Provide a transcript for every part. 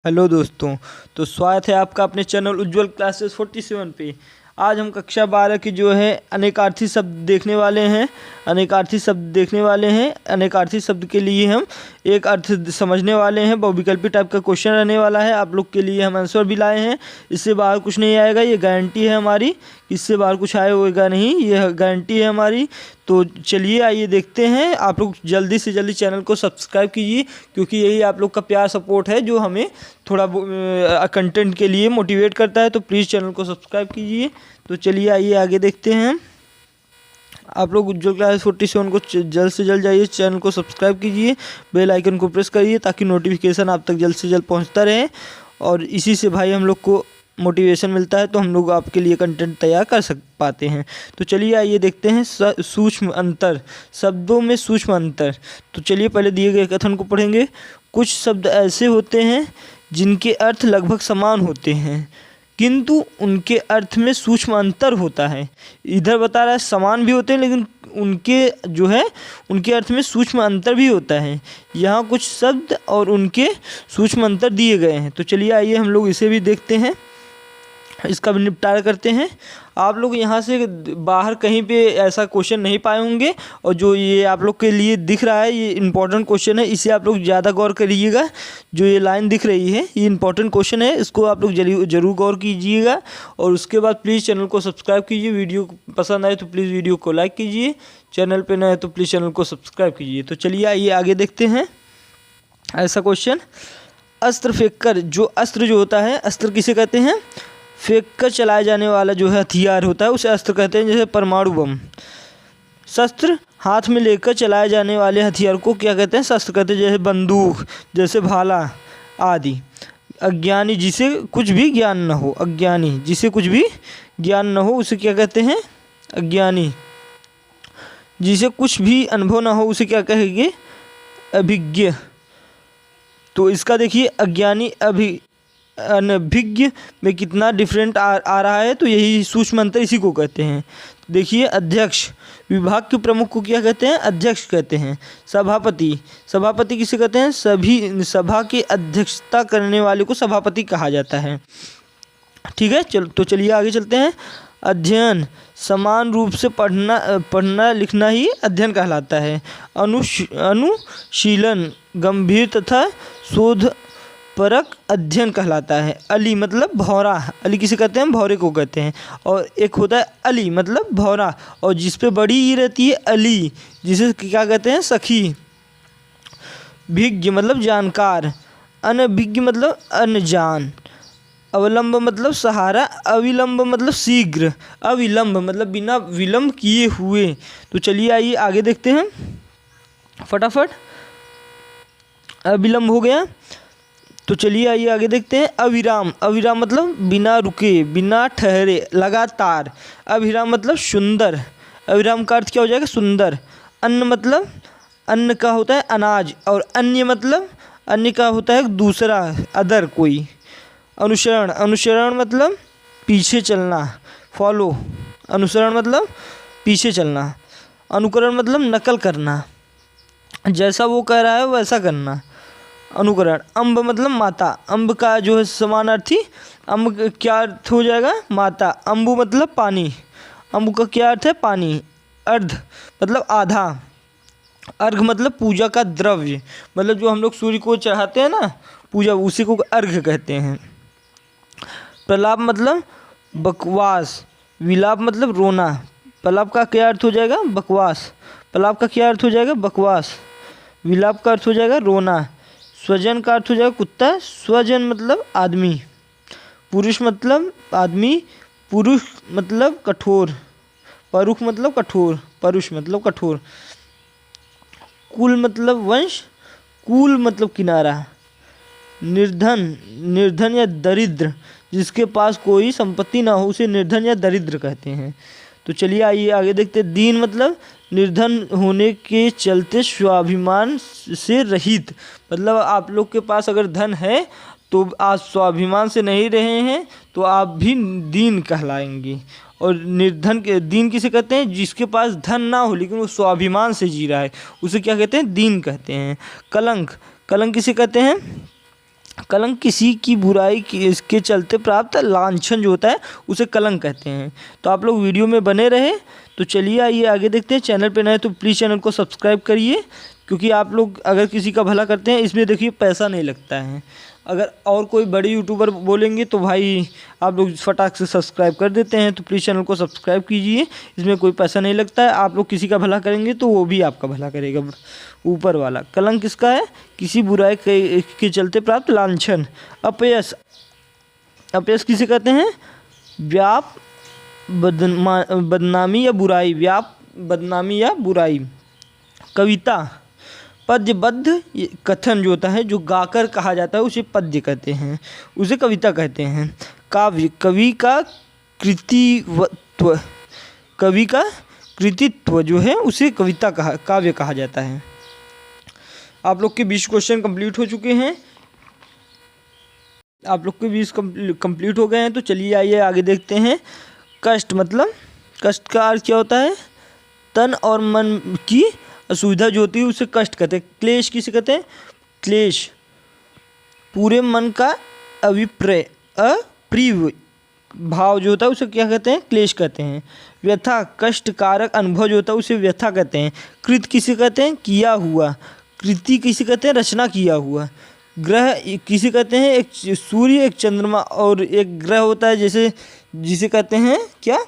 Hello दोस्तों। तो स्वागत है आपका अपने चैनल उज्ज्वल क्लासेस 47 पे। आज हम कक्षा 12 की जो है अनेकार्थी शब्द देखने वाले हैं। अनेकार्थी शब्द के लिए हम एक अर्थ समझने वाले हैं। बहुविकल्पी टाइप का क्वेश्चन रहने वाला है। आप लोग के लिए हम आंसर भी लाए हैं। इससे बाहर कुछ नहीं आएगा, ये गारंटी है हमारी। इससे बाहर कुछ आएगा नहीं, ये गारंटी है हमारी। तो चलिए आइए देखते हैं। आप लोग जल्दी से जल्दी चैनल को सब्सक्राइब कीजिए, क्योंकि यही आप लोग का प्यार सपोर्ट है जो हमें थोड़ा कंटेंट के लिए मोटिवेट करता है। तो प्लीज़ चैनल को सब्सक्राइब कीजिए। तो चलिए आइए आगे देखते हैं। आप लोग उज्ज्वल क्लास 47 को जल्द से जल्द जाइए, चैनल को सब्सक्राइब कीजिए, बेल आइकन को प्रेस करिए ताकि नोटिफिकेशन आप तक जल्द से जल्द पहुंचता रहे। और इसी से भाई हम लोग को मोटिवेशन मिलता है, तो हम लोग आपके लिए कंटेंट तैयार कर पाते हैं। तो चलिए आइए देखते हैं सूक्ष्म अंतर, शब्दों में सूक्ष्म अंतर। तो चलिए पहले दिए गए कथन को पढ़ेंगे। कुछ शब्द ऐसे होते हैं जिनके अर्थ लगभग समान होते हैं, किंतु उनके अर्थ में सूक्ष्म अंतर होता है। इधर बता रहा है समान भी होते हैं, लेकिन उनके अर्थ में सूक्ष्म अंतर भी होता है। यहाँ कुछ शब्द और उनके सूक्ष्म अंतर दिए गए हैं। तो चलिए आइए हम लोग इसे भी देखते हैं, इसका भी निपटारा करते हैं। आप लोग यहाँ से बाहर कहीं पे ऐसा क्वेश्चन नहीं पाए होंगे, और जो ये आप लोग के लिए दिख रहा है ये इंपॉर्टेंट क्वेश्चन है, इसे आप लोग ज़्यादा गौर करिएगा। जो ये लाइन दिख रही है ये इंपॉर्टेंट क्वेश्चन है, इसको आप लोग जरूर गौर कीजिएगा। और उसके बाद प्लीज़ चैनल को सब्सक्राइब कीजिए। वीडियो पसंद आए तो प्लीज़ वीडियो को लाइक कीजिए, चैनल पर नए तो प्लीज़ चैनल को सब्सक्राइब कीजिए। तो चलिए आइए आगे देखते हैं। ऐसा क्वेश्चन, अस्त्र फेंक कर, जो अस्त्र जो होता है, अस्त्र किसे कहते हैं? फेंक कर चलाया जाने वाला जो है हथियार होता है उसे अस्त्र कहते हैं, जैसे परमाणु बम। शस्त्र, हाथ में लेकर चलाए जाने वाले हथियार को क्या कहते हैं? शस्त्र कहते हैं, जैसे बंदूक, जैसे भाला आदि। अज्ञानी, जिसे कुछ भी ज्ञान न हो, अज्ञानी जिसे कुछ भी ज्ञान न हो उसे क्या कहते हैं? अज्ञानी। जिसे कुछ भी अनुभव न हो उसे क्या कहेंगे? अभिज्ञ। तो इसका देखिए अज्ञानी अनभिज्ञ में कितना डिफरेंट आ रहा है। तो यही सूक्ष्म अंतर इसी को कहते हैं। देखिए अध्यक्ष, विभाग के प्रमुख को क्या कहते हैं? अध्यक्ष कहते हैं। सभापति, सभापति किसे कहते हैं? सभी सभा की अध्यक्षता करने वाले को सभापति कहा जाता है। ठीक है, तो चलिए आगे चलते हैं। अध्ययन, समान रूप से पढ़ना लिखना ही अध्ययन कहलाता है। अनुशीलन, गंभीर तथा शोध परक अध्ययन कहलाता है। अली मतलब भौरा, अली किसे कहते हैं? भौरे को कहते हैं। और एक होता है अली मतलब भौरा, और जिस पे बड़ी ई रहती है अली, जिसे क्या कहते हैं? सखी। भिज्ञ मतलब जानकार। अनभिज्ञ मतलब अनजान। अवलंब मतलब सहारा। अविलंब मतलब शीघ्र। अविलंब मतलब बिना विलंब किए हुए। तो चलिए आइए आगे देखते हैं फटाफट। अविलंब हो गया, तो चलिए आइए आगे देखते हैं। अविराम, अविराम मतलब बिना रुके, बिना ठहरे, लगातार। अविराम मतलब सुंदर। अविराम का अर्थ क्या हो जाएगा? सुंदर। अन्न मतलब, अन्न का होता है अनाज, और अन्य मतलब, अन्य का होता है दूसरा, अदर, कोई। अनुसरण, अनुसरण मतलब पीछे चलना, फॉलो। अनुसरण मतलब पीछे चलना। अनुकरण मतलब नकल करना, जैसा वो कह रहा है वैसा करना। अनुकरण। अम्ब मतलब माता, अम्ब का जो है समानार्थी, अम्ब क्या अर्थ हो जाएगा? माता। अम्बु मतलब पानी, अम्बु का क्या अर्थ है? पानी। अर्ध मतलब आधा। अर्घ मतलब पूजा का द्रव्य, मतलब जो हम लोग सूर्य को चढ़ाते हैं ना पूजा, उसी को अर्घ कहते हैं। प्रलाप मतलब बकवास। विलाप मतलब रोना। प्रलाप का क्या अर्थ हो जाएगा? बकवास। प्रलाप का क्या अर्थ हो जाएगा? बकवास। विलाप का अर्थ हो जाएगा रोना। स्वजन का अर्थ हो जाएगा कुत्ता। स्वजन मतलब आदमी। पुरुष मतलब आदमी। पुरुष मतलब कठोर। परुष मतलब कठोर। परुष मतलब कठोर। कुल मतलब वंश। कुल मतलब किनारा। निर्धन, निर्धन या दरिद्र, जिसके पास कोई संपत्ति ना हो उसे निर्धन या दरिद्र कहते हैं। तो चलिए आइए आगे देखते हैं। दीन मतलब निर्धन होने के चलते स्वाभिमान से रहित, मतलब आप लोग के पास अगर धन है तो आप स्वाभिमान से नहीं रहे हैं तो आप भी दीन कहलाएंगे। और निर्धन के, दीन किसे कहते हैं? जिसके पास धन ना हो लेकिन वो स्वाभिमान से जी रहा है उसे क्या कहते हैं? दीन कहते हैं। कलंक, कलंक किसे कहते हैं? कलंक किसी की बुराई के चलते प्राप्त लांछन जो होता है उसे कलंक कहते हैं। तो आप लोग वीडियो में बने रहे। तो चलिए आइए आगे देखते हैं। चैनल पे नए तो प्लीज़ चैनल को सब्सक्राइब करिए, क्योंकि आप लोग अगर किसी का भला करते हैं इसमें देखिए पैसा नहीं लगता है। अगर और कोई बड़े यूट्यूबर बोलेंगे तो भाई आप लोग फटाक से सब्सक्राइब कर देते हैं। तो प्लीज़ चैनल को सब्सक्राइब कीजिए, इसमें कोई पैसा नहीं लगता है। आप लोग किसी का भला करेंगे तो वो भी आपका भला करेगा ऊपर वाला। कलंक किसका है? किसी बुराई के चलते प्राप्त लांछन। अपयश, अपयश किसे कहते हैं? व्याप, बदनामी या बुराई। व्याप, बदनामी या बुराई। कविता, पद्यबद्ध कथन जो होता है जो गाकर कहा जाता है उसे पद्य कहते हैं, उसे कविता कहते हैं। काव्य, कवि का कृतित्व, कवि का कृतित्व जो है उसे कविता काव्य कहा जाता है। आप लोग के 20 क्वेश्चन कंप्लीट हो चुके हैं। आप लोग के 20 कंप्लीट हो गए हैं। तो चलिए आइए आगे देखते हैं। कष्ट, मतलब कष्ट का अर्थ क्या होता है? तन और मन की असुविधा जो होती है उसे कष्ट कहते हैं। क्लेश किसे कहते हैं? क्लेश, पूरे मन का अप्रिय भाव जो होता है उसे क्या कहते हैं? क्लेश कहते हैं। व्यथा, कष्टकारक अनुभव जो होता है उसे व्यथा कहते हैं। कृत किसे कहते हैं? किया हुआ। कृति किसे कहते हैं? रचना किया हुआ। ग्रह किसे कहते हैं? एक सूर्य, एक चंद्रमा और एक ग्रह होता है जैसे जिसे कहते हैं क्या?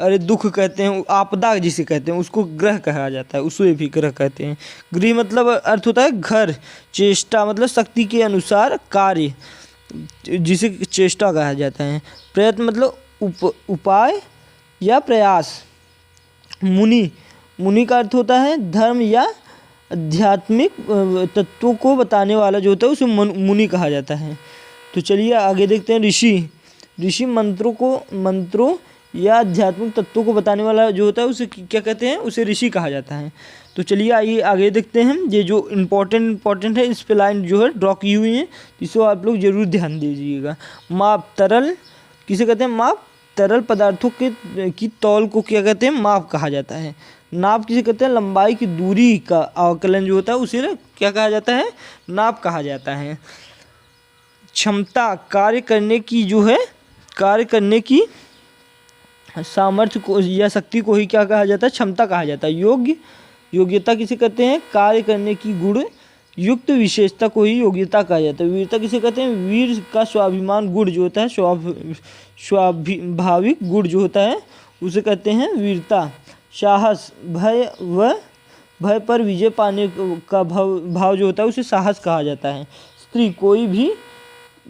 अरे दुख कहते हैं, आपदा जिसे कहते हैं उसको ग्रह कहा जाता है, उसे भी ग्रह कहते हैं। गृह मतलब अर्थ होता है घर। चेष्टा मतलब शक्ति के अनुसार कार्य, जिसे चेष्टा कहा जाता है। प्रयत्न मतलब उपाय या प्रयास। मुनि, मुनि का अर्थ होता है धर्म या आध्यात्मिक तत्वों को बताने वाला जो होता है उसे मुनि कहा जाता है। तो चलिए आगे देखते हैं। ऋषि, ऋषि मंत्रों या आध्यात्मिक तत्वों को बताने वाला जो होता है उसे क्या कहते हैं? उसे ऋषि कहा जाता है। तो चलिए आइए आगे देखते हैं। ये जो इम्पोर्टेंट है इस पे लाइन जो है ड्रॉ की हुई है, इसको आप लोग जरूर ध्यान दीजिएगा। माप, तरल किसे कहते हैं? माप, तरल पदार्थों की तौल को क्या कहते हैं? माप कहा जाता है। नाप किसे कहते हैं? लंबाई की दूरी का आकलन जो होता है उसे क्या कहा जाता है? नाप कहा जाता है। क्षमता, कार्य करने की जो है, कार्य करने की सामर्थ्य को या शक्ति को ही क्या कहा जाता है? क्षमता कहा जाता है। योग्य, योग्यता किसे कहते हैं? कार्य करने की गुण युक्त विशेषता को ही योग्यता कहा जाता है। वीरता किसे कहते हैं? वीर का स्वाभिमान गुण जो होता है, स्वाभाविक गुण जो होता है उसे कहते हैं वीरता। साहस, भय पर विजय पाने का भाव जो होता है उसे साहस कहा जाता है। स्त्री, कोई भी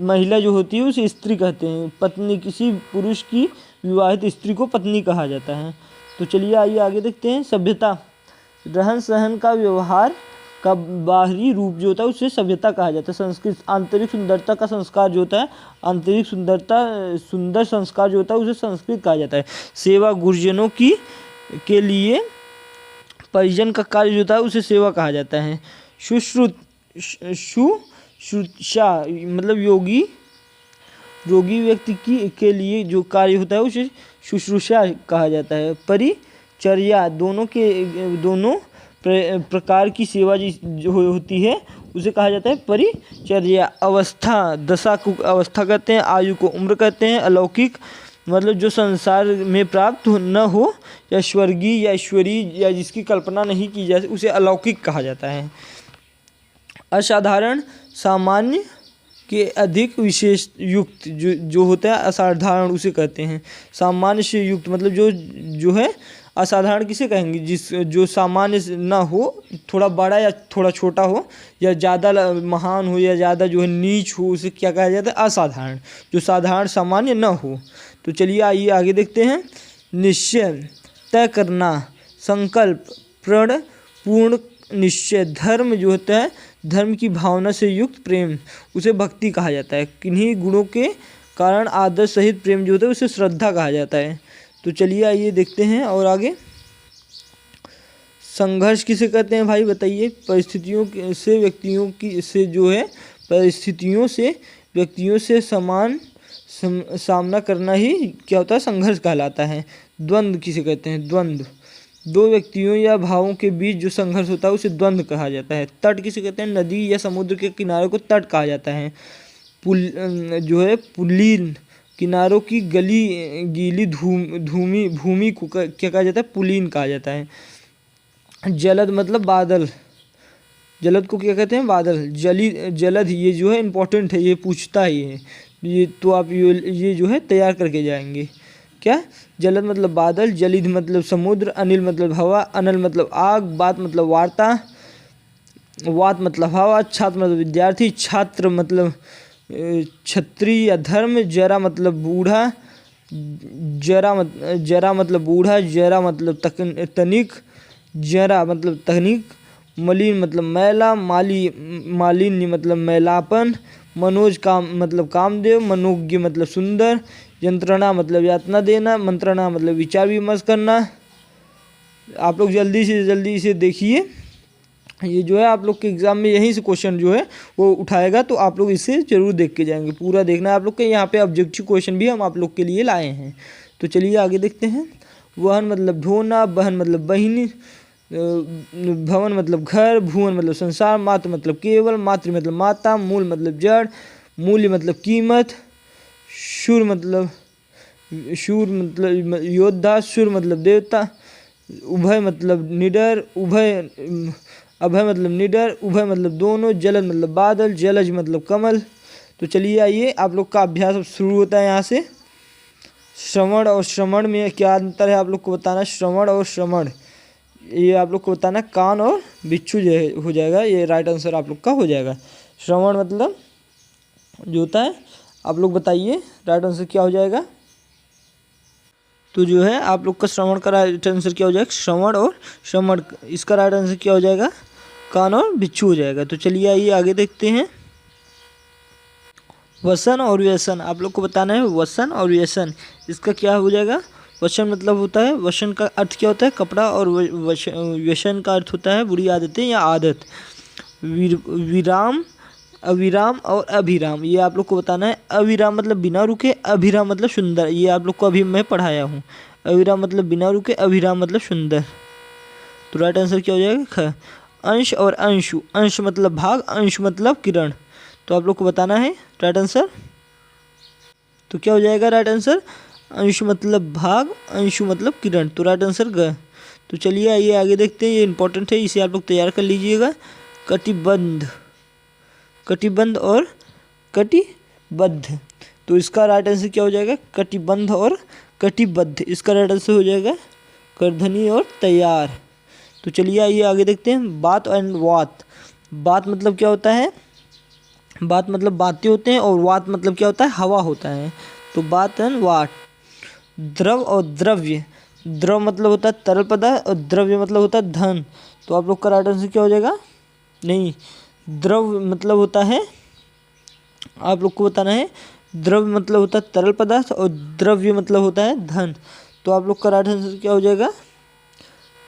महिला जो होती है उसे स्त्री कहते हैं। पत्नी, किसी पुरुष की विवाहित स्त्री को पत्नी कहा जाता है। तो चलिए आइए आगे देखते हैं। सभ्यता, रहन सहन का व्यवहार का बाहरी रूप जो होता है उसे सभ्यता कहा जाता है। संस्कृत, आंतरिक सुंदरता का संस्कार जो होता है, आंतरिक सुंदर संस्कार जो होता है उसे संस्कृत कहा जाता है। सेवा, गुरुजनों के लिए परिजन का कार्य जो होता है उसे सेवा कहा जाता है। शुश्रूषा मतलब रोगी व्यक्ति के लिए जो कार्य होता है उसे शुश्रूषा कहा जाता है। परिचर्या, दोनों प्रकार की सेवा जो होती है उसे कहा जाता है परिचर्या। अवस्था, दशा को अवस्था कहते हैं, आयु को उम्र कहते हैं। अलौकिक मतलब जो संसार में प्राप्त न हो, या स्वर्गीय या ईश्वरीय या जिसकी कल्पना नहीं की जाए उसे अलौकिक कहा जाता है। असाधारण, सामान्य के अधिक विशेष युक्त जो होता है असाधारण उसे कहते हैं। सामान्य से युक्त मतलब जो है असाधारण किसे कहेंगे? जो सामान्य ना हो, थोड़ा बड़ा या थोड़ा छोटा हो, या ज़्यादा महान हो या ज़्यादा जो है नीच हो, उसे क्या कहा जाता है? असाधारण। जो साधारण सामान्य ना हो। तो चलिए आइए आगे देखते हैं। निश्चय, तय करना। संकल्प, प्रण, पूर्ण निश्चय। धर्म जो होता है, धर्म की भावना से युक्त प्रेम उसे भक्ति कहा जाता है। किन्हीं गुणों के कारण आदर सहित प्रेम जो होता है उसे श्रद्धा कहा जाता है। तो चलिए आइए देखते हैं और आगे। संघर्ष किसे कहते हैं भाई बताइए? परिस्थितियों से व्यक्तियों से समान सामना करना ही क्या होता है? संघर्ष कहलाता है। द्वंद्व किसे कहते हैं? द्वंद्व दो व्यक्तियों या भावों के बीच जो संघर्ष होता है उसे द्वंद्व कहा जाता है। तट किसे कहते हैं? नदी या समुद्र के किनारे को तट कहा जाता है। पुल जो है पुलीन, किनारों की गीली भूमि को क्या कहा जाता है? पुलीन कहा जाता है। जलद मतलब बादल, जलद को क्या कहते हैं? बादल। जलद ये जो है इम्पोर्टेंट है, ये पूछता ही है, ये तो आप ये जो है तैयार करके जाएंगे। क्या? जलद मतलब बादल, जलिद मतलब समुद्र, अनिल मतलब हवा, अनल मतलब आग, बात मतलब वार्ता, वात मतलब हवा, छात्र मतलब विद्यार्थी, छात्र मतलब क्षत्रिय या धर्म, जरा मतलब बूढ़ा, जरा मतलब बूढ़ा, जरा मतलब तनिक, जरा मतलब तकनीक, मलिन मतलब मैला, मालिन्य मतलब मैलापन, मनोज काम मतलब कामदेव, मनोज्ञ मतलब सुंदर, यंत्रणा मतलब यातना देना, मंत्रणा मतलब विचार विमर्श करना। आप लोग जल्दी से जल्दी इसे देखिए, ये जो है आप लोग के एग्ज़ाम में यहीं से क्वेश्चन जो है वो उठाएगा, तो आप लोग इसे ज़रूर देख के जाएंगे। पूरा देखना है आप लोग के, यहाँ पे ऑब्जेक्टिव क्वेश्चन भी हम आप लोग के लिए लाए हैं। तो चलिए आगे देखते हैं। वहन मतलब ढोना, बहन मतलब बहिनी, भवन मतलब घर, भुवन मतलब संसार, मात्र मतलब केवल, मातृ मतलब माता, मूल मतलब जड़, मूल्य मतलब कीमत, शूर मतलब योद्धा, सुर मतलब देवता, उभय मतलब निडर, अभय मतलब निडर, उभय मतलब दोनों, जलद मतलब बादल, जलज मतलब कमल। तो चलिए आइए, आप लोग का अभ्यास अब शुरू होता है यहाँ से। श्रवण और श्रवण में क्या अंतर है आप लोग को बताना। श्रवण और श्रवण ये आप लोग को बताना। कान और बिच्छू जो हो जाएगा, ये राइट आंसर आप लोग का हो जाएगा। श्रवण मतलब जो होता है, आप लोग बताइए राइट आंसर क्या हो जाएगा। तो जो है आप लोग का श्रवण का राइट आंसर क्या हो जाएगा? श्रवण और श्रवण, इसका राइट आंसर क्या हो जाएगा? कान और बिच्छू हो जाएगा। तो चलिए आइए आगे देखते हैं। वसन और व्यसन आप लोग को बताना है। वसन और व्यसन इसका क्या हो जाएगा? वसन मतलब होता है, वसन का अर्थ क्या होता है? कपड़ा, और व्यसन का अर्थ होता है बुरी आदतें या आदत। विराम, अविराम और अभिराम ये आप लोग को बताना है। अविराम मतलब बिना रुके, अभिराम मतलब सुंदर, ये आप लोग को अभी मैं पढ़ाया हूँ। अविराम मतलब बिना रुके, अभिराम मतलब सुंदर। तो राइट आंसर क्या हो जाएगा? ख। अंश और अंशु, अंश मतलब भाग, अंशु मतलब किरण। तो आप लोग को बताना है राइट आंसर। तो क्या हो जाएगा राइट आंसर? अंशु मतलब भाग, अंशु मतलब किरण। तो राइट आंसर ग। तो चलिए आइए आगे देखते हैं, ये इंपॉर्टेंट है, इसे आप लोग तैयार कर लीजिएगा। कटिबंध, कटिबंध और कटिबद्ध, तो इसका राइट आंसर क्या हो जाएगा? कटिबंध और कटिबद्ध, इसका राइट आंसर हो जाएगा करधनी और तैयार। तो चलिए आइए आगे देखते हैं। बात एंड वात, बात मतलब क्या होता है? बात मतलब बातें होते हैं, और वात मतलब क्या होता है? हवा होता है। तो बात एंड वाट। द्रव और द्रव्य, द्रव मतलब होता है तरल पदार्थ, और द्रव्य मतलब होता है धन। तो आप लोग का राइट आंसर क्या हो जाएगा? नहीं, द्रव मतलब होता है, आप लोग को बताना है, द्रव मतलब होता है तरल पदार्थ, और द्रव्य मतलब होता है धन। तो आप लोग का राइट आंसर क्या हो जाएगा?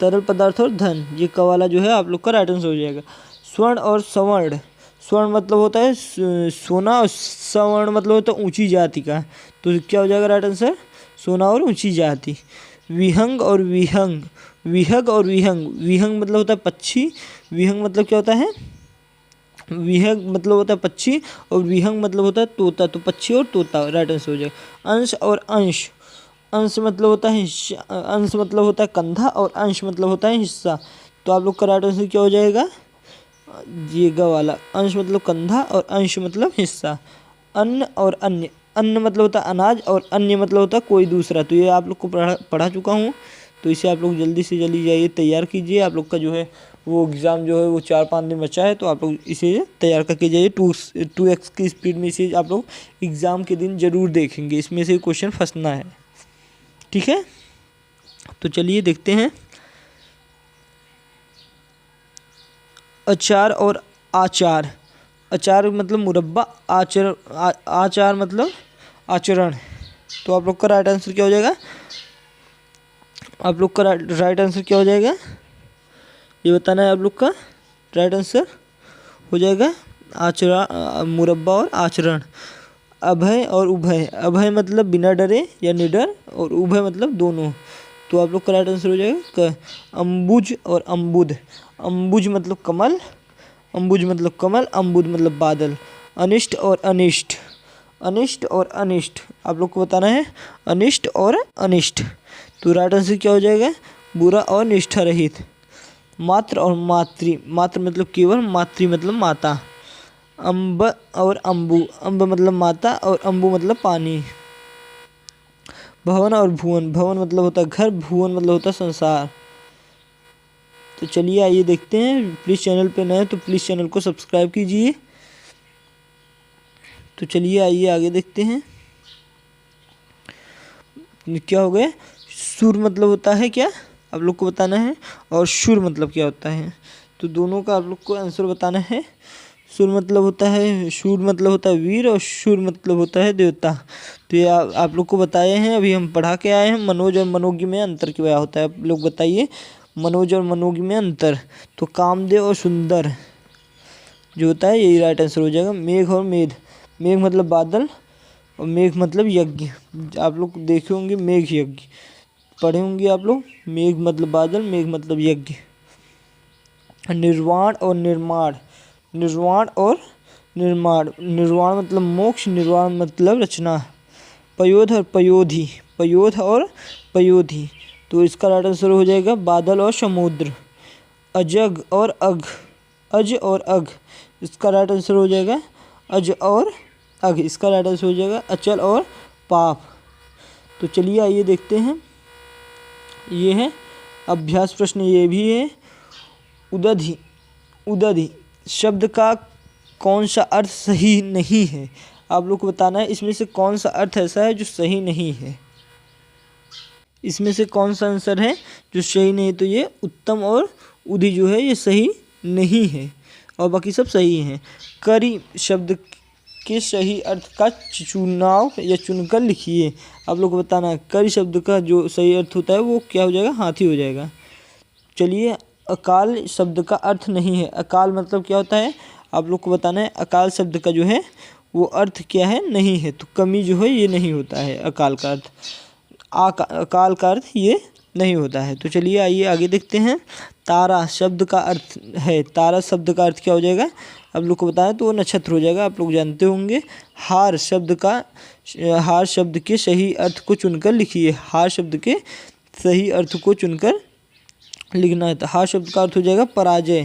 तरल पदार्थ और धन, ये का वाला जो है आप लोग का राइट आंसर हो जाएगा। स्वर्ण और सवर्ण, स्वर्ण मतलब होता है सोना, और सवर्ण मतलब होता है ऊंची जाति का। तो क्या हो जाएगा राइट आंसर? सोना और ऊंची जाति। विहंग और विहंग, विहग और विहंग, विहंग मतलब होता है पक्षी, विहंग मतलब क्या होता है? विहंग मतलब होता है पक्षी, और विहंग मतलब होता है तोता। तो पक्षी और तोता राइट आंसर हो जाएगा। अंश और अंश, अंश मतलब होता है अंश मतलब होता है कंधा, और अंश मतलब होता है हिस्सा। तो आप लोग का राइट आंसर क्या हो जाएगा? ये ग वाला, अंश मतलब कंधा और अंश मतलब हिस्सा। अन्न और अन्य, अन्न मतलब होता है अनाज, और अन्य मतलब होता है कोई दूसरा। तो ये आप लोग को पढ़ा चुका हूँ। तो इसे आप लोग जल्दी से जल्दी जाइए तैयार कीजिए। आप लोग का जो है वो एग्ज़ाम जो है वो 4-5 दिन बचा है, तो आप लोग इसे तैयार करके जाइए। 2x की स्पीड में इसे आप लोग एग्ज़ाम के दिन ज़रूर देखेंगे, इसमें से क्वेश्चन फंसना है, ठीक है। तो चलिए देखते हैं। अचार और आचार, अचार मतलब मुरब्बा, आचार मतलब आचरण। तो आप लोग का राइट आंसर क्या हो जाएगा? आप लोग का राइट आंसर क्या हो जाएगा, ये बताना है। आप लोग का राइट आंसर हो जाएगा आचरण, मुरब्बा और आचरण। अभय और उभय, अभय मतलब बिना डरे या निडर, और उभय मतलब दोनों। तो आप लोग का राइट आंसर हो जाएगा अम्बुज और अम्बुद। अम्बुज मतलब कमल, अम्बुज मतलब कमल, अम्बुद मतलब बादल। अनिष्ट और अनिष्ट, अनिष्ट और अनिष्ट आप लोग को बताना है, अनिष्ट और अनिष्ट। तो राइट आंसर क्या हो जाएगा, बुरा और निष्ठा रहित। मात्र और मातृ, मात्र मतलब केवल, मातृ मतलब माता। अम्ब और अम्बु, अम्ब मतलब माता और अम्बु मतलब पानी। भवन और भुवन, भवन मतलब होता है घर, भुवन मतलब होता है संसार। तो चलिए आइए देखते हैं। प्लीज़ चैनल पे नए तो प्लीज़ चैनल को सब्सक्राइब कीजिए। तो चलिए आइए आगे देखते हैं क्या हो गया। सुर मतलब होता है क्या, आप लोग को बताना है, और शुर मतलब क्या होता है। तो दोनों का आप लोग को आंसर बताना है। सुर मतलब होता है, शूर मतलब होता है वीर, और शुर मतलब होता है देवता। तो ये आप लोग को बताए हैं, अभी हम पढ़ा के आए हैं। मनोज और मनोज्ञ में अंतर क्या होता है, आप लोग बताइए। मनोज और मनोज्ञ में अंतर, तो कामदेव और सुंदर जो होता है यही राइट आंसर हो जाएगा। मेघ और मेघ, मेघ मतलब बादल और मेघ मतलब यज्ञ। आप लोग देखे होंगे मेघ यज्ञ, पढ़े होंगे आप लोग। मेघ मतलब बादल, मेघ मतलब यज्ञ। निर्वाण और निर्माण, निर्वाण और निर्माण, निर्वाण मतलब मोक्ष, निर्वाण मतलब रचना। पयोध और पयोधी, पयोध और पयोधी, तो इसका राइट आंसर हो जाएगा बादल और समुद्र। अजग और अघ, अज और अघ, इसका राइट आंसर हो जाएगा अज और अघ। इसका राइट आंसर हो जाएगा अचल और पाप। तो चलिए आइए देखते हैं, ये है अभ्यास प्रश्न, ये भी है। उदधि, उदधि शब्द का कौन सा अर्थ सही नहीं है, आप लोग को बताना है। इसमें से कौन सा अर्थ ऐसा है जो सही नहीं है, इसमें से कौन सा आंसर है जो सही नहीं। तो ये उत्तम और उधि जो है ये सही नहीं है, और बाकी सब सही हैं। करी शब्द के सही अर्थ का चुनाव या चुनकर लिखिए, आप लोग को बताना है। करी शब्द का जो सही अर्थ होता है वो क्या हो जाएगा, हाथी हो जाएगा। चलिए, अकाल शब्द का अर्थ नहीं है, अकाल मतलब क्या होता है, आप लोग को बताना है। अकाल शब्द का जो है वो अर्थ क्या है, नहीं है। तो कमी जो है ये नहीं होता है अकाल का अर्थ, अकाल का अर्थ ये नहीं होता है। तो चलिए आइए आगे देखते हैं। तारा शब्द का अर्थ है, तारा शब्द का अर्थ क्या हो जाएगा, आप लोग को बताएं तो वो नक्षत्र हो जाएगा, आप लोग जानते होंगे। हार शब्द का, हार शब्द के सही अर्थ को चुनकर लिखिए, हार शब्द के सही अर्थ को चुनकर लिखना है। तो हार शब्द का अर्थ हो जाएगा पराजय,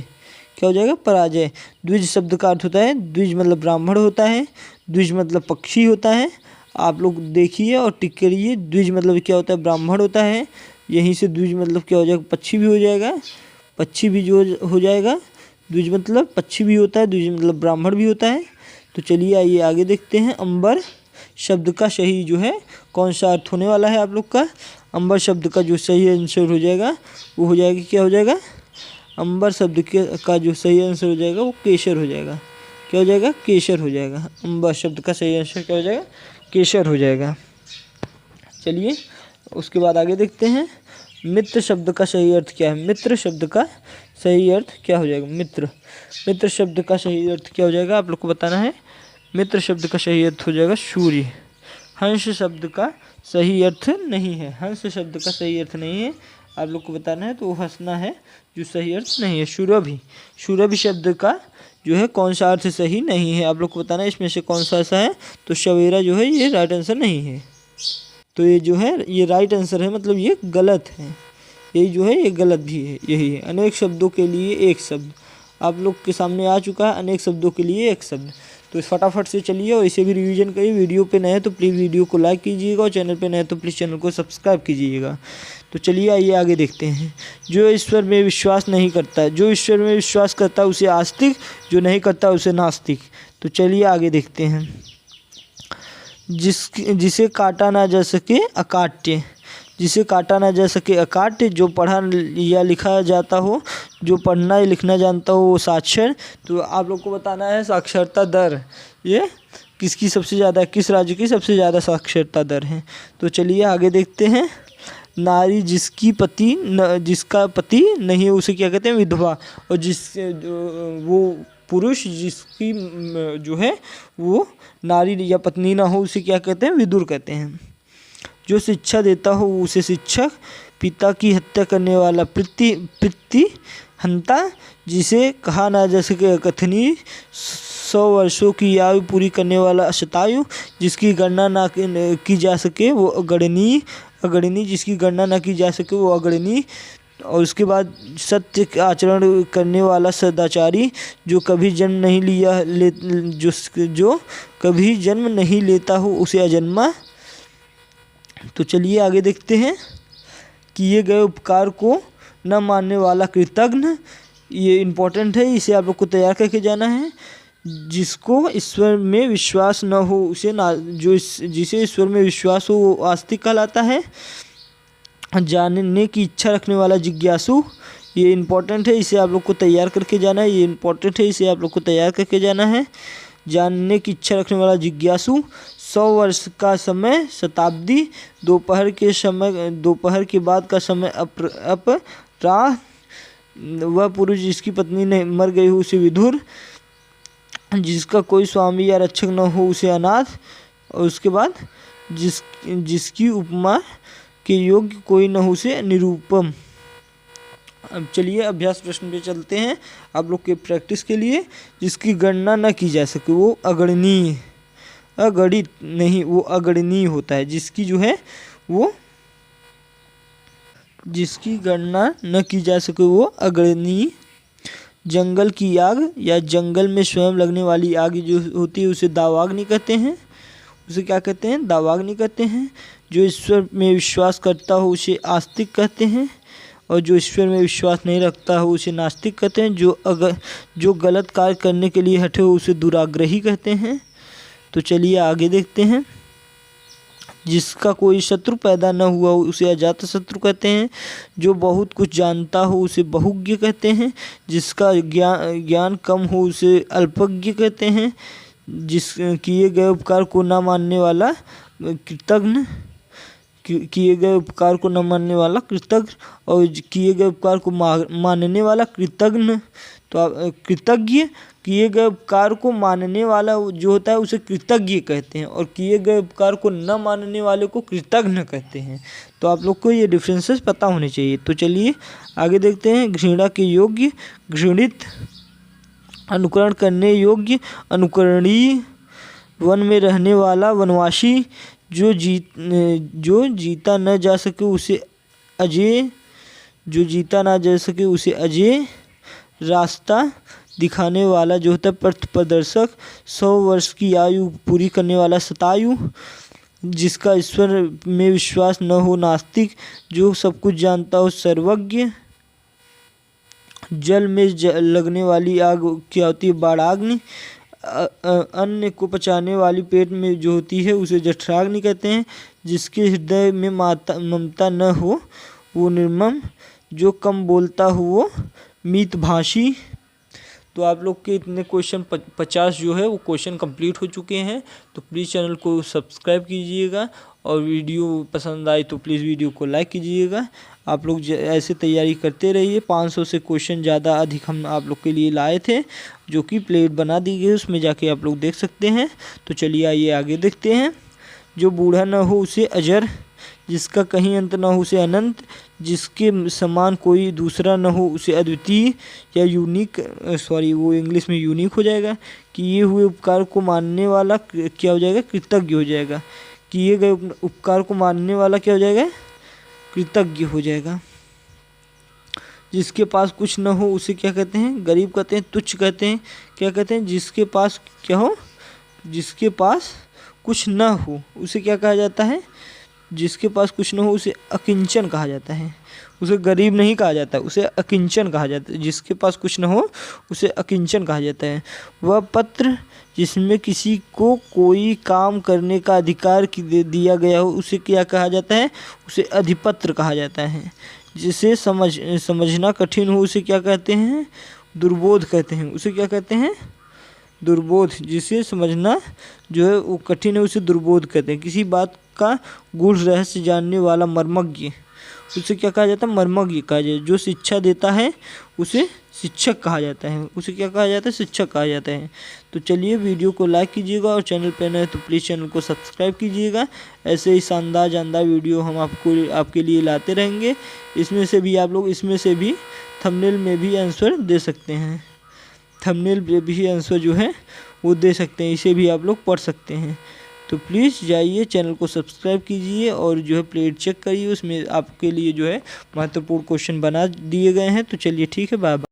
क्या हो जाएगा, पराजय। द्विज शब्द का अर्थ होता है, द्विज मतलब ब्राह्मण होता है, द्विज मतलब पक्षी होता है। आप लोग देखिए और टिक करिए, द्विज मतलब क्या होता है, ब्राह्मण होता है। यहीं से द्विज मतलब क्या हो जाएगा, पक्षी भी हो जाएगा, पक्षी भी जो हो जाएगा। द्विज मतलब पक्षी भी होता है, द्विज मतलब ब्राह्मण भी होता है। तो चलिए आइए आगे देखते हैं। अंबर शब्द का सही जो है कौन सा अर्थ होने वाला है आप लोग का। अंबर शब्द का जो सही आंसर हो जाएगा वो हो जाएगा, क्या हो जाएगा, अंबर शब्द का जो सही आंसर हो जाएगा वो केसर हो जाएगा, क्या हो जाएगा, केसर हो जाएगा। अंबर शब्द का सही आंसर क्या हो जाएगा, केसर हो जाएगा। चलिए उसके बाद आगे देखते हैं। मित्र शब्द का सही अर्थ क्या है, मित्र शब्द का सही अर्थ क्या हो जाएगा, मित्र, मित्र शब्द का सही अर्थ क्या हो जाएगा, आप लोग को बताना है। मित्र शब्द का सही अर्थ हो जाएगा सूर्य। हंस शब्द का सही अर्थ नहीं है, हंस शब्द का सही अर्थ नहीं है, आप लोग को बताना है। तो वो हंसना है जो सही अर्थ नहीं है। सुरभि, सुरभि शब्द का जो है कौन सा अर्थ सही नहीं है, आप लोग को बताना है इसमें से कौन सा ऐसा है। तो सवेरा जो है ये राइट आंसर नहीं है, तो ये जो है ये राइट आंसर है, मतलब ये गलत है, यही जो है ये गलत भी है, यही है। अनेक शब्दों के लिए एक शब्द, आप लोग के सामने आ चुका है, अनेक शब्दों के लिए एक शब्द। तो फटाफट से चलिए और इसे भी रिवीजन करिए। वीडियो पे नए तो प्लीज़ वीडियो को लाइक कीजिएगा, और चैनल पे नए तो प्लीज़ चैनल को सब्सक्राइब कीजिएगा। तो चलिए आइए आगे देखते हैं। जो ईश्वर में विश्वास नहीं करता है, जो ईश्वर में विश्वास करता है उसे आस्तिक, जो नहीं करता उसे नास्तिक। तो चलिए आगे देखते हैं। जिसे काटा ना जा सके अकाट्य, जिसे काटा ना जा सके अकाट्य। जो पढ़ा या लिखा जाता हो, जो पढ़ना या लिखना जानता हो वो साक्षर। तो आप लोग को बताना है साक्षरता दर ये किसकी सबसे ज़्यादा, किस राज्य की सबसे ज़्यादा साक्षरता दर है। तो चलिए आगे देखते हैं। नारी जिसका पति नहीं है उसे क्या कहते हैं, विधवा। और वो पुरुष जिसकी जो है वो नारी या पत्नी ना हो उसे क्या कहते हैं, विदुर कहते हैं। जो शिक्षा देता हो उसे शिक्षक, पिता की हत्या करने वाला प्रतिहंता, जिसे कहा ना जा सके कथनी, 100 वर्षों की आयु पूरी करने वाला शतायु, जिसकी गणना ना की जा सके वो अगणनीय, जिसकी गणना ना की जा सके वो अगणनीय। और उसके बाद सत्य का आचरण करने वाला सदाचारी, जो कभी जन्म नहीं लेता हो उसे अजन्मा। तो चलिए आगे देखते हैं। किए गए उपकार को न मानने वाला कृतघ्न, ये इम्पोर्टेंट है, इसे आप लोग को तैयार करके जाना है। जिसको ईश्वर में विश्वास न हो उसे जिसे ईश्वर में विश्वास हो वो आस्तिक कहलाता है। जानने की इच्छा रखने वाला जिज्ञासु, ये इम्पोर्टेंट है, इसे आप लोग को तैयार करके जाना है। जानने की इच्छा रखने वाला जिज्ञासु। 100 वर्ष का समय शताब्दी, दोपहर के बाद का समय अपराह, वह पुरुष जिसकी पत्नी ने मर गई हो उसे विधुर, जिसका कोई स्वामी या रक्षक न हो उसे अनाथ, और उसके बाद जिसकी उपमा के योग्य कोई न हो उसे निरूपम। अब चलिए अभ्यास प्रश्न पे चलते हैं आप लोग के प्रैक्टिस के लिए। जिसकी गणना न की जा सके वो अगणनीय, अगणित नहीं, वो अगणनीय होता है। जिसकी गणना न की जा सके वो अगणनीय। जंगल की आग या जंगल में स्वयं लगने वाली आग जो होती है उसे दावाग्नि कहते हैं। उसे क्या कहते हैं? दावाग्नि कहते हैं। जो ईश्वर में विश्वास करता हो उसे आस्तिक कहते हैं, और जो ईश्वर में विश्वास नहीं रखता हो उसे नास्तिक कहते हैं। जो गलत कार्य करने के लिए हटे हो उसे दुराग्रही कहते हैं। तो चलिए आगे देखते हैं। जिसका कोई शत्रु पैदा न हुआ हो उसे अजात शत्रु कहते हैं। जो बहुत कुछ जानता हो उसे बहुज्ञ कहते हैं। जिसका ज्ञान कम हो उसे अल्पज्ञ कहते हैं। जिस किए गए उपकार को न मानने वाला कृतघ्न, किए गए उपकार को न मानने वाला कृतज्ञ, और किए गए उपकार को मानने वाला कृतघ्न। तो कृतज्ञ, किए गए उपकार को मानने वाला जो होता है उसे कृतज्ञ कहते हैं, और किए गए उपकार को न मानने वाले को कृतघ्न कहते हैं। तो आप लोग को ये डिफरेंसेस पता होने चाहिए। तो चलिए आगे देखते हैं। घृणा के योग्य, घृणित, अनुकरण करने योग्य, अनुकरणीय, वन में रहने वाला, वनवासी, जो जीता न जा सके उसे अजेय, रास्ता दिखाने वाला जो होता है पथ प्रदर्शक, 100 वर्ष की आयु पूरी करने वाला शतायु, जिसका ईश्वर में विश्वास न हो नास्तिक, जो सब कुछ जानता हो सर्वज्ञ, जल में लगने वाली आग क्या होती है? बाड़ाग्नि, अन्न को पचाने वाली पेट में जो होती है उसे जठराग्नि कहते हैं। जिसके हृदय में ममता न हो वो निर्मम, जो कम बोलता हो वो मितभाषी। तो आप लोग के इतने क्वेश्चन 50 जो है वो क्वेश्चन कंप्लीट हो चुके हैं। तो प्लीज़ चैनल को सब्सक्राइब कीजिएगा, और वीडियो पसंद आए तो प्लीज़ वीडियो को लाइक कीजिएगा। आप लोग ऐसे तैयारी करते रहिए। 500 से क्वेश्चन ज़्यादा अधिक हम आप लोग के लिए लाए थे, जो कि प्लेट बना दी गई, उसमें जाके आप लोग देख सकते हैं। तो चलिए आइए आगे देखते हैं। जो बूढ़ा न हो उसे अजर, जिसका कहीं अंत न हो उसे अनंत, जिसके समान कोई दूसरा न हो उसे अद्वितीय या यूनिक, वो इंग्लिश में यूनिक हो जाएगा। किए हुए उपकार को मानने वाला क्या हो जाएगा? कृतज्ञ हो जाएगा। किए गए उपकार को मानने वाला क्या हो जाएगा? कृतज्ञ हो जाएगा। जिसके पास कुछ न हो उसे क्या कहते हैं? गरीब कहते हैं, तुच्छ कहते हैं। क्या कहते हैं? जिसके पास क्या हो? जिसके पास कुछ न हो उसे क्या कहा जाता है? जिसके पास कुछ न हो उसे अकिंचन कहा जाता है। उसे गरीब नहीं कहा जाता, उसे अकिंचन कहा जाता है। जिसके पास कुछ न हो उसे अकिंचन कहा जाता है। वह पत्र जिसमें किसी को कोई काम करने का अधिकार दिया गया हो उसे क्या कहा जाता है? उसे अधिपत्र कहा जाता है। जिसे समझना कठिन हो उसे क्या कहते हैं? दुर्बोध कहते हैं। उसे क्या कहते हैं? दुर्बोध। जिसे समझना जो है वो कठिन है उसे दुर्बोध कहते हैं। किसी बात का गूढ़ रहस्य जानने वाला मर्मज्ञ उसे क्या कहा जाता है, मर्मज्ञ कहा जाता है। जो शिक्षा देता है उसे शिक्षक कहा जाता है, उसे क्या कहा जाता है, शिक्षक कहा जाता है। तो चलिए वीडियो को लाइक कीजिएगा और चैनल पे नए तो प्लीज़ चैनल को सब्सक्राइब कीजिएगा। ऐसे ही शानदार वीडियो हम आपके लिए लाते रहेंगे। इसमें से भी थंबनेल में भी आंसर दे सकते हैं, थंबनेल पे भी आंसर जो है वो दे सकते हैं, इसे भी आप लोग पढ़ सकते हैं। तो प्लीज़ जाइए चैनल को सब्सक्राइब कीजिए और जो है प्लेट चेक करिए, उसमें आपके लिए जो है महत्वपूर्ण क्वेश्चन बना दिए गए हैं। तो चलिए ठीक है, बाय बाय।